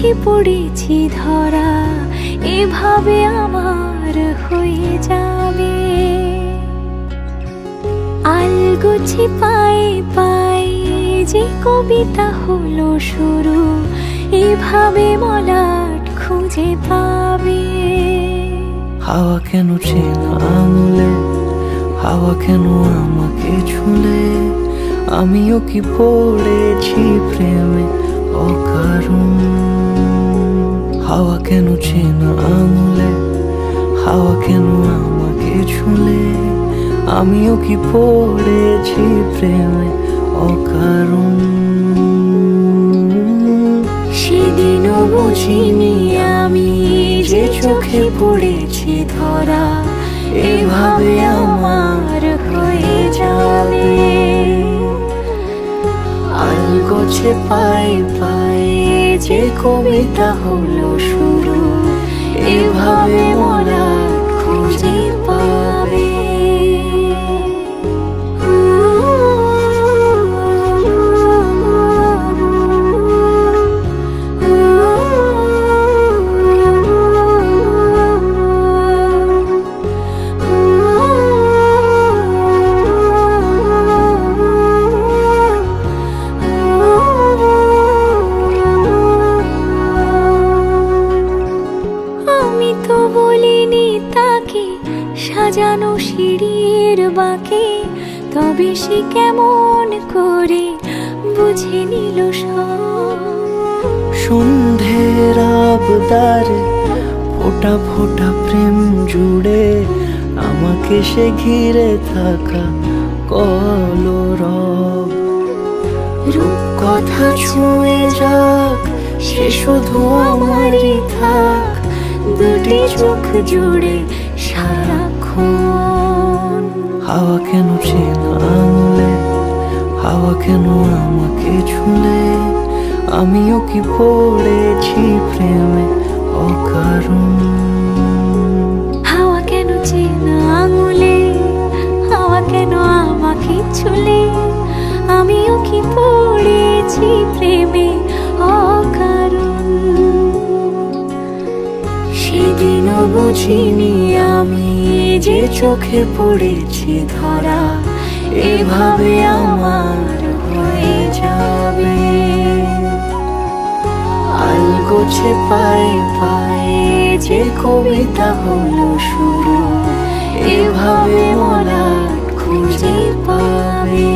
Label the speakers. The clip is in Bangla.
Speaker 1: চোখে পড়েছি ধরা, এভাবে আমার হয়ে যাবে। আলগোছে পায়ে পায়ে যে কবিতা হলো শুরু, এভাবে মলাট খুঁজে পাবে।
Speaker 2: হাওয়া কেন চেনা আঙুলে, হাওয়া কেন আমাকে ছুলে, আমিও কি পড়েছি প্রেমে অকারণ। হাওয়া কেন চেনা আঙুলে, হাওয়া কেন আমাকে ছুলে, আমিও কি পড়েছি প্রেমে অকারণ।
Speaker 1: সেদিনও বুঝিনি আমি যে চোখে পড়েছি ধরা, এভাবে আমার হয়ে যাবে। আলগোছে পায়ে পায়ে যে কবিতা হলো শুরু, এভাবে মলাট খুঁজে পাবে। বলিনি তাকে সাজানো সিঁড়ির বাঁকে, তবে সে কেমন করে বুঝে নিল সব।
Speaker 2: সন্ধ্যের আবদারে ফোঁটা ফোঁটা প্রেম জুড়ে, আমাকে সে ঘিরে থাকা কলরব।
Speaker 1: রূপকথা ছুঁয়ে যাক, সে শুধু আমারই থাক, দুটি চোখ জুড়ে সারাক্ষণ।
Speaker 2: হাওয়া কেন চেনা আঙুলে, হাওয়া কেন আমাকে ছুলে, আমিও কি পড়েছি প্রেমে অকারণ।
Speaker 1: হাওয়া কেন চেনা আঙুলে, হাওয়া কেন আমাকে ছুলে, আমিও কি পড়েছি প্রেমে অকারণ। সেদিনও বুঝিনি আমি যে চোখে পড়েছি ধরা, এভাবে আমার হয়ে যাবে। আলগোছে পায়ে পায়ে যে কবিতা হলো শুরু, এভাবে মলাট খুঁজে পাবে।